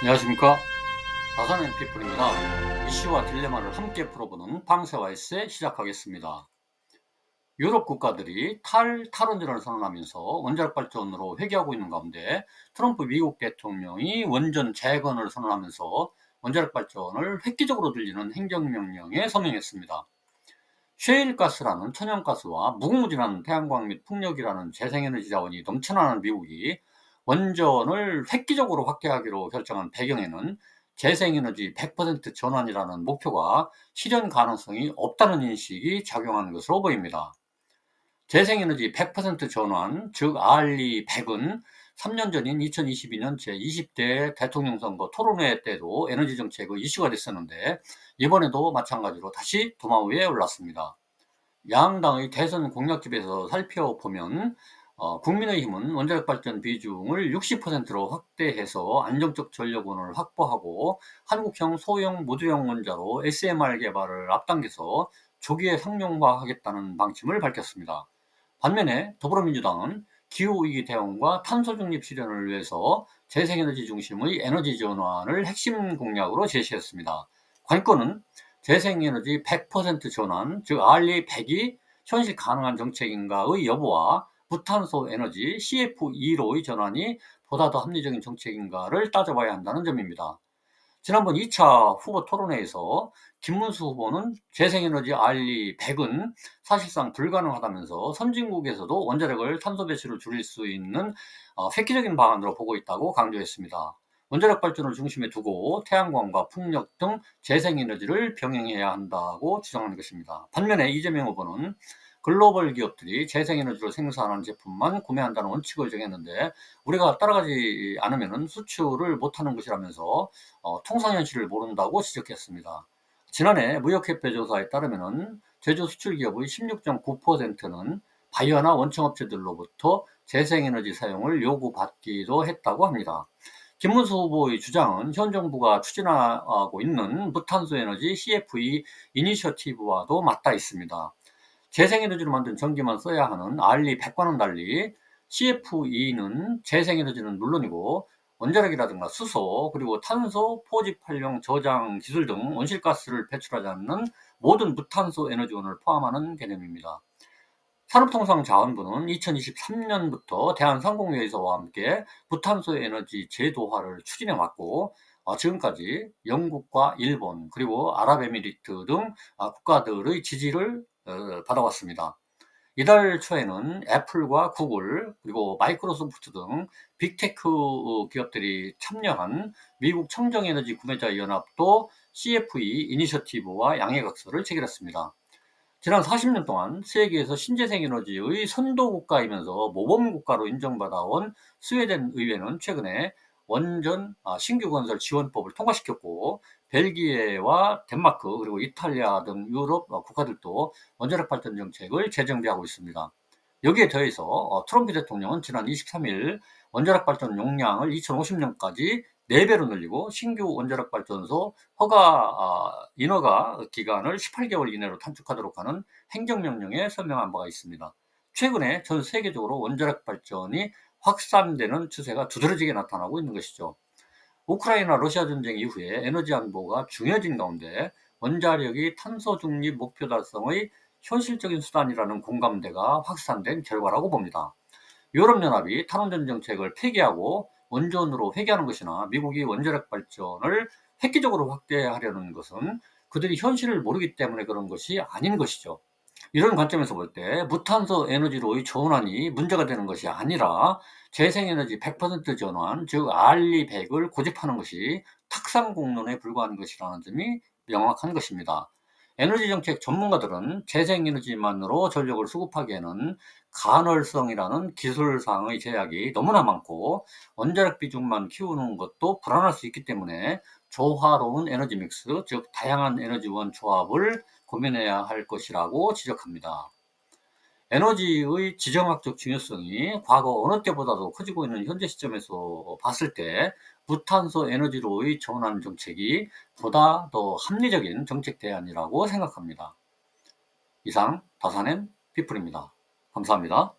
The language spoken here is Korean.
안녕하십니까, 다산앤 피플입니다. 이슈와 딜레마를 함께 풀어보는 방세와 에세 시작하겠습니다. 유럽 국가들이 탈원전을 선언하면서 원자력 발전으로 회귀하고 있는 가운데 트럼프 미국 대통령이 원전 재건을 선언하면서 원자력 발전을 획기적으로 늘리는 행정명령에 서명했습니다. 셰일가스라는 천연가스와 무궁무진한 태양광 및 풍력이라는 재생에너지 자원이 넘쳐나는 미국이 원전을 획기적으로 확대하기로 결정한 배경에는 재생에너지 100% 전환이라는 목표가 실현 가능성이 없다는 인식이 작용하는 것으로 보입니다. 재생에너지 100% 전환, 즉 RE100은 3년 전인 2022년 제20대 대통령 선거 토론회 때도 에너지 정책의 이슈가 됐었는데, 이번에도 마찬가지로 다시 도마 위에 올랐습니다. 양당의 대선 공약집에서 살펴보면 국민의힘은 원자력 발전 비중을 60%로 확대해서 안정적 전력원을 확보하고 한국형 소형 모듈형 원자로 SMR 개발을 앞당겨서 조기에 상용화하겠다는 방침을 밝혔습니다. 반면에 더불어민주당은 기후위기 대응과 탄소 중립 실현을 위해서 재생에너지 중심의 에너지 전환을 핵심 공약으로 제시했습니다. 관건은 재생에너지 100% 전환, 즉 RE100이 현실 가능한 정책인가의 여부와 무탄소 에너지 CF2로의 전환이 보다 더 합리적인 정책인가를 따져봐야 한다는 점입니다. 지난번 2차 후보 토론회에서 김문수 후보는 재생에너지 RE100은 사실상 불가능하다면서 선진국에서도 원자력을 탄소 배출을 줄일 수 있는 획기적인 방안으로 보고 있다고 강조했습니다. 원자력 발전을 중심에 두고 태양광과 풍력 등 재생에너지를 병행해야 한다고 주장하는 것입니다. 반면에 이재명 후보는 글로벌 기업들이 재생에너지로 생산하는 제품만 구매한다는 원칙을 정했는데, 우리가 따라가지 않으면 수출을 못하는 것이라면서 통상 현실을 모른다고 지적했습니다. 지난해 무역협회 조사에 따르면 제조 수출 기업의 16.9%는 바이오나 원청업체들로부터 재생에너지 사용을 요구받기도 했다고 합니다. 김문수 후보의 주장은 현 정부가 추진하고 있는 무탄소 에너지 CFE 이니셔티브와도 맞닿아 있습니다. 재생에너지로 만든 전기만 써야 하는 RE100과는 달리 CFE는 재생에너지는 물론이고 원자력이라든가 수소, 그리고 탄소, 포집 활용, 저장 기술 등 온실가스를 배출하지 않는 모든 무탄소 에너지원을 포함하는 개념입니다. 산업통상자원부는 2023년부터 대한상공회의소와 함께 무탄소 에너지 제도화를 추진해 왔고, 지금까지 영국과 일본 그리고 아랍에미리트 등 국가들의 지지를 받아왔습니다. 이달 초에는 애플과 구글 그리고 마이크로소프트 등 빅테크 기업들이 참여한 미국 청정에너지 구매자 연합도 CFE 이니셔티브와 양해각서를 체결했습니다. 지난 40년 동안 세계에서 신재생 에너지의 선도 국가이면서 모범 국가로 인정받아온 스웨덴 의회는 최근에 원전 신규 건설 지원법을 통과시켰고, 벨기에와 덴마크 그리고 이탈리아 등 유럽 국가들도 원자력 발전 정책을 재정비하고 있습니다. 여기에 더해서 트럼프 대통령은 지난 23일 원자력 발전 용량을 2050년까지 4배로 늘리고 신규 원자력 발전소 인허가 기간을 18개월 이내로 단축하도록 하는 행정명령에 서명한 바가 있습니다. 최근에 전 세계적으로 원자력 발전이 확산되는 추세가 두드러지게 나타나고 있는 것이죠. 우크라이나 러시아 전쟁 이후에 에너지 안보가 중요해진 가운데 원자력이 탄소 중립 목표 달성의 현실적인 수단이라는 공감대가 확산된 결과라고 봅니다. 유럽연합이 탈원전 정책을 폐기하고 원전으로 회귀하는 것이나 미국이 원자력 발전을 획기적으로 확대하려는 것은 그들이 현실을 모르기 때문에 그런 것이 아닌 것이죠. 이런 관점에서 볼 때 무탄소 에너지로의 전환이 문제가 되는 것이 아니라 재생에너지 100% 전환, 즉 RE100을 고집하는 것이 탁상공론에 불과한 것이라는 점이 명확한 것입니다. 에너지 정책 전문가들은 재생에너지만으로 전력을 수급하기에는 간헐성이라는 기술상의 제약이 너무나 많고 원자력 비중만 키우는 것도 불안할 수 있기 때문에 조화로운 에너지 믹스, 즉 다양한 에너지원 조합을 고민해야 할 것이라고 지적합니다. 에너지의 지정학적 중요성이 과거 어느 때보다도 커지고 있는 현재 시점에서 봤을 때 무탄소 에너지로의 전환 정책이 보다 더 합리적인 정책 대안이라고 생각합니다. 이상 다산앤 피플입니다. 감사합니다.